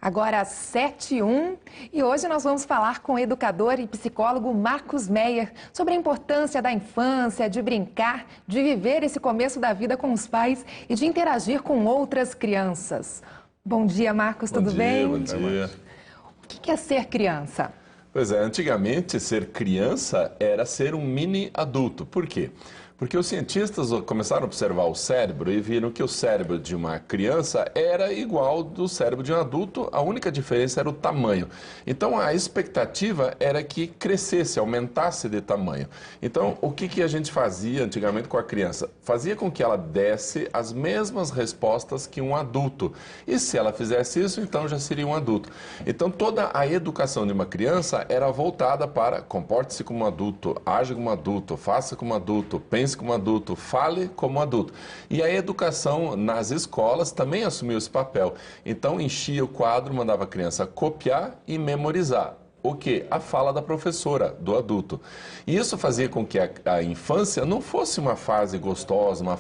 Agora, 7h01, e hoje nós vamos falar com o educador e psicólogo Marcos Meyer sobre a importância da infância, de brincar, de viver esse começo da vida com os pais e de interagir com outras crianças. Bom dia, Marcos, tudo bem? Bom dia. O que é ser criança? Pois é, antigamente ser criança era ser um mini adulto. Por quê? Porque os cientistas começaram a observar o cérebro e viram que o cérebro de uma criança era igual do cérebro de um adulto, a única diferença era o tamanho. Então a expectativa era que crescesse, aumentasse de tamanho. Então o que a gente fazia antigamente com a criança? Fazia com que ela desse as mesmas respostas que um adulto. E se ela fizesse isso, então já seria um adulto. Então toda a educação de uma criança era voltada para comporte-se como um adulto, age como um adulto, faça como um adulto, pense como adulto, fale como adulto. E a educação nas escolas também assumiu esse papel. Então enchia o quadro, mandava a criança copiar e memorizar. O quê? A fala da professora, do adulto. E isso fazia com que a infância não fosse uma fase gostosa, uma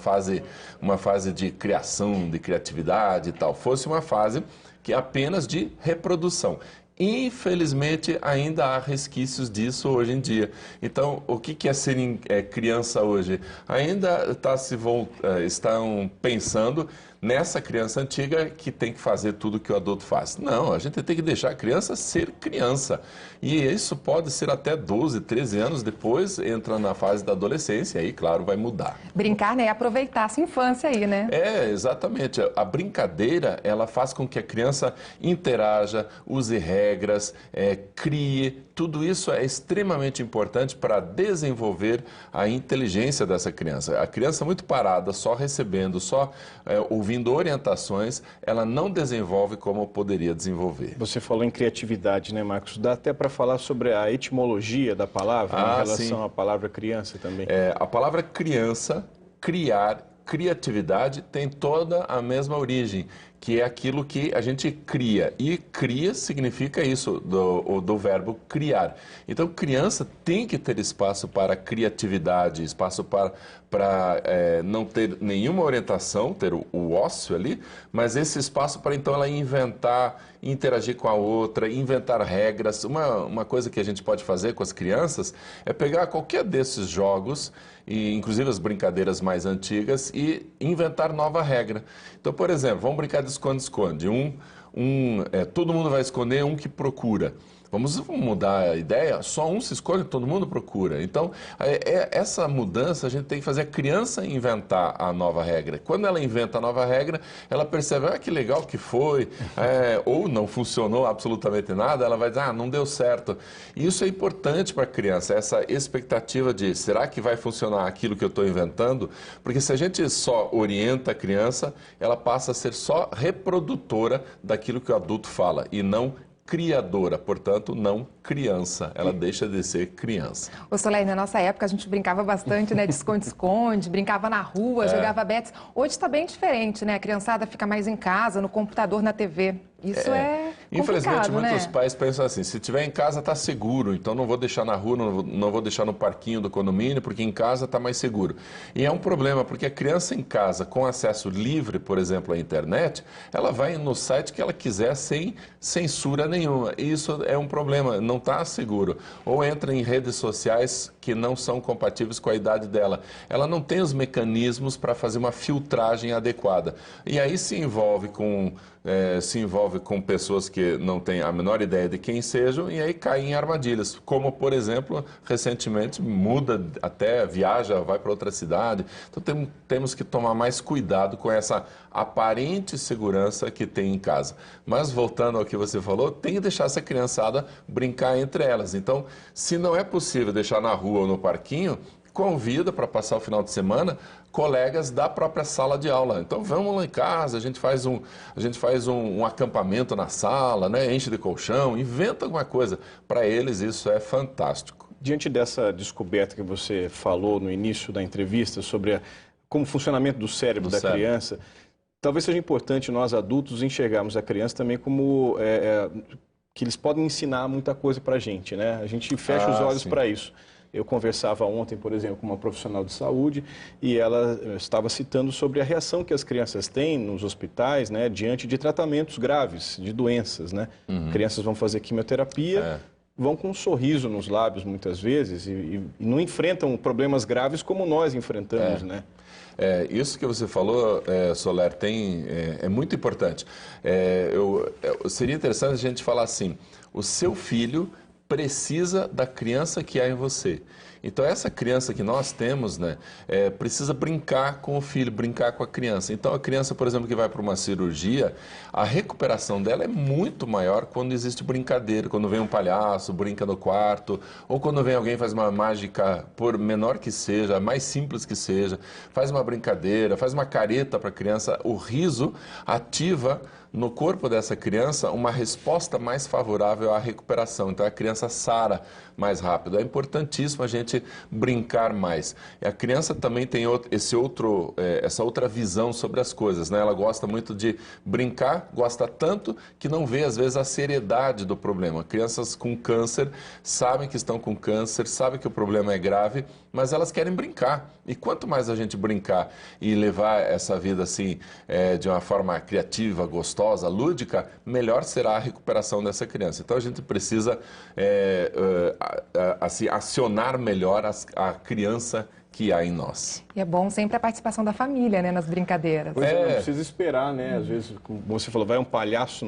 fase de criação, de criatividade e tal. Fosse uma fase que apenas de reprodução. Infelizmente, ainda há resquícios disso hoje em dia. Então, o que é ser criança hoje? Ainda estão pensando nessa criança antiga que tem que fazer tudo o que o adulto faz. Não, a gente tem que deixar a criança ser criança. E isso pode ser até 12, 13 anos, depois entra na fase da adolescência, aí, claro, vai mudar. Brincar, né? Aproveitar essa infância aí, né? É, exatamente. A brincadeira, ela faz com que a criança interaja, use regras, crie. Tudo isso é extremamente importante para desenvolver a inteligência dessa criança. A criança muito parada, só recebendo, só ouvindo orientações, ela não desenvolve como poderia desenvolver. Você falou em criatividade, né, Marcos? Dá até para falar sobre a etimologia da palavra em relação à palavra criança também. A palavra criança, criar, criatividade tem toda a mesma origem, que é aquilo que a gente cria. E cria significa isso, do verbo criar. Então, criança tem que ter espaço para criatividade, espaço para não ter nenhuma orientação, ter o ócio ali, mas esse espaço para, então, ela inventar, interagir com a outra, inventar regras. Uma coisa que a gente pode fazer com as crianças é pegar qualquer desses jogos, e inclusive as brincadeiras mais antigas, e inventar nova regra. Então, por exemplo, vamos brincar de esconde-esconde. Todo mundo vai esconder, um que procura. Vamos mudar a ideia, só um se esconde, todo mundo procura. Então, essa mudança a gente tem que fazer a criança inventar a nova regra. Quando ela inventa a nova regra, ela percebe, que legal que foi, ou não funcionou absolutamente nada, ela vai dizer, não deu certo. E isso é importante para a criança, essa expectativa de, será que vai funcionar aquilo que eu estou inventando? Porque se a gente só orienta a criança, ela passa a ser só reprodutora daquilo que o adulto fala, e não criadora, portanto, não criança. Ela deixa de ser criança. Ô Solé, na nossa época a gente brincava bastante, né, de esconde-esconde, brincava na rua, jogava bets. Hoje está bem diferente, né? A criançada fica mais em casa, no computador, na TV. Isso é Infelizmente, complicado, muitos né? pais pensam assim, se estiver em casa está seguro, então não vou deixar na rua, não vou deixar no parquinho do condomínio, porque em casa está mais seguro. E é um problema, porque a criança em casa, com acesso livre, por exemplo, à internet, ela vai no site que ela quiser sem censura nenhuma. E isso é um problema, não está seguro. Ou entra em redes sociais que não são compatíveis com a idade dela. Ela não tem os mecanismos para fazer uma filtragem adequada. E aí se envolve com pessoas que não têm a menor ideia de quem sejam e aí caem em armadilhas, como, por exemplo, recentemente muda, até viaja, vai para outra cidade. Então temos que tomar mais cuidado com essa aparente segurança que tem em casa. Mas voltando ao que você falou, tem que deixar essa criançada brincar entre elas. Então, se não é possível deixar na rua ou no parquinho, convida para passar o final de semana colegas da própria sala de aula. Então vamos lá em casa, a gente faz um acampamento na sala, né? Enche de colchão, inventa alguma coisa. Para eles isso é fantástico. Diante dessa descoberta que você falou no início da entrevista sobre como o funcionamento do cérebro da criança, talvez seja importante nós adultos enxergarmos a criança também como que eles podem ensinar muita coisa para a gente, né? A gente fecha os olhos para isso. Eu conversava ontem, por exemplo, com uma profissional de saúde e ela estava citando sobre a reação que as crianças têm nos hospitais, né, diante de tratamentos graves, de doenças, né? Crianças vão fazer quimioterapia, vão com um sorriso nos lábios muitas vezes e não enfrentam problemas graves como nós enfrentamos, né? Isso que você falou, Soler, é muito importante. Seria interessante a gente falar assim, o seu filho precisa da criança que há em você. Então, essa criança que nós temos, né, precisa brincar com o filho, brincar com a criança. Então, a criança, por exemplo, que vai para uma cirurgia, a recuperação dela é muito maior quando existe brincadeira, quando vem um palhaço, brinca no quarto, ou quando vem alguém e faz uma mágica, por menor que seja, mais simples que seja, faz uma brincadeira, faz uma careta para a criança. O riso ativa no corpo dessa criança uma resposta mais favorável à recuperação. Então, a criança sara mais rápido. É importantíssimo a gente brincar mais. E a criança também tem essa outra visão sobre as coisas, né? Ela gosta muito de brincar, gosta tanto que não vê, às vezes, a seriedade do problema. Crianças com câncer sabem que estão com câncer, sabem que o problema é grave, mas elas querem brincar. E quanto mais a gente brincar e levar essa vida assim, de uma forma criativa, gostosa, lúdica, melhor será a recuperação dessa criança. Então a gente precisa assim, acionar melhor a criança que há em nós. E é bom sempre a participação da família, né, nas brincadeiras. Pois não precisa esperar, né? Às vezes, como você falou, vai um palhaço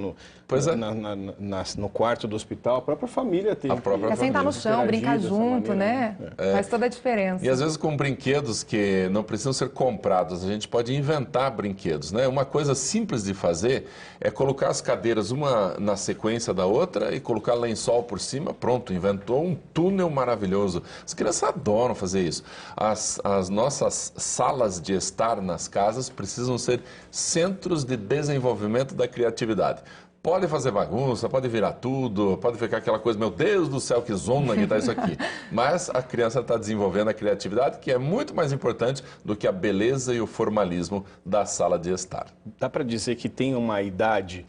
no quarto do hospital, a própria família tem que sentar no chão, brincar junto, né? Faz toda a diferença. E às vezes com brinquedos que não precisam ser comprados, a gente pode inventar brinquedos, né? Uma coisa simples de fazer é colocar as cadeiras uma na sequência da outra e colocar lençol por cima, pronto, inventou um túnel maravilhoso. As crianças adoram fazer isso. As nossas salas de estar nas casas precisam ser centros de desenvolvimento da criatividade. Pode fazer bagunça, pode virar tudo, pode ficar aquela coisa, meu Deus do céu, que zona que está isso aqui. Mas a criança está desenvolvendo a criatividade, que é muito mais importante do que a beleza e o formalismo da sala de estar. Dá para dizer que tem uma idade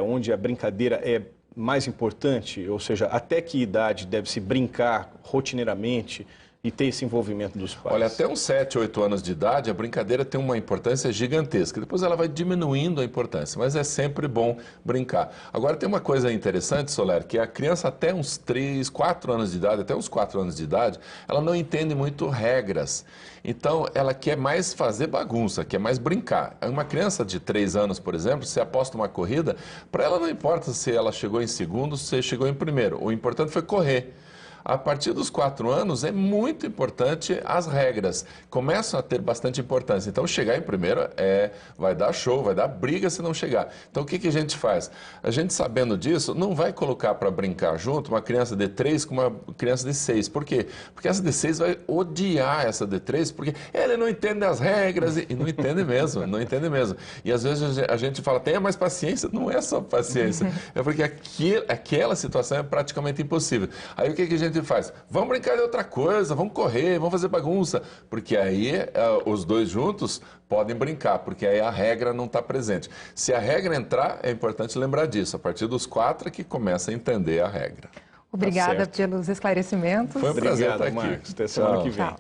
onde a brincadeira é mais importante? Ou seja, até que idade deve-se brincar rotineiramente e ter esse envolvimento dos pais? Olha, até uns 7, 8 anos de idade, a brincadeira tem uma importância gigantesca. Depois ela vai diminuindo a importância, mas é sempre bom brincar. Agora, tem uma coisa interessante, Soler, que a criança até uns 3, 4 anos de idade, até uns 4 anos de idade, ela não entende muito regras. Então, ela quer mais fazer bagunça, quer mais brincar. Uma criança de 3 anos, por exemplo, se aposta uma corrida, para ela não importa se ela chegou em segundo, se chegou em primeiro. O importante foi correr. A partir dos 4 anos é muito importante as regras, começam a ter bastante importância. Então chegar em primeiro vai dar show, vai dar briga se não chegar. Então o que a gente faz? A gente sabendo disso não vai colocar para brincar junto uma criança de 3 com uma criança de 6. Por quê? Porque essa de 6 vai odiar essa de 3 porque ele não entende as regras e não entende mesmo, não entende mesmo. E às vezes a gente fala, tenha mais paciência, não é só paciência, é porque aquela situação é praticamente impossível. Aí o que a gente faz? Vamos brincar de outra coisa, vamos correr, vamos fazer bagunça, porque aí os dois juntos podem brincar, porque aí a regra não está presente. Se a regra entrar, é importante lembrar disso, a partir dos 4 é que começa a entender a regra. Obrigada pelos esclarecimentos. Foi um prazer estar aqui. Marcos. Até semana que vem. Tchau.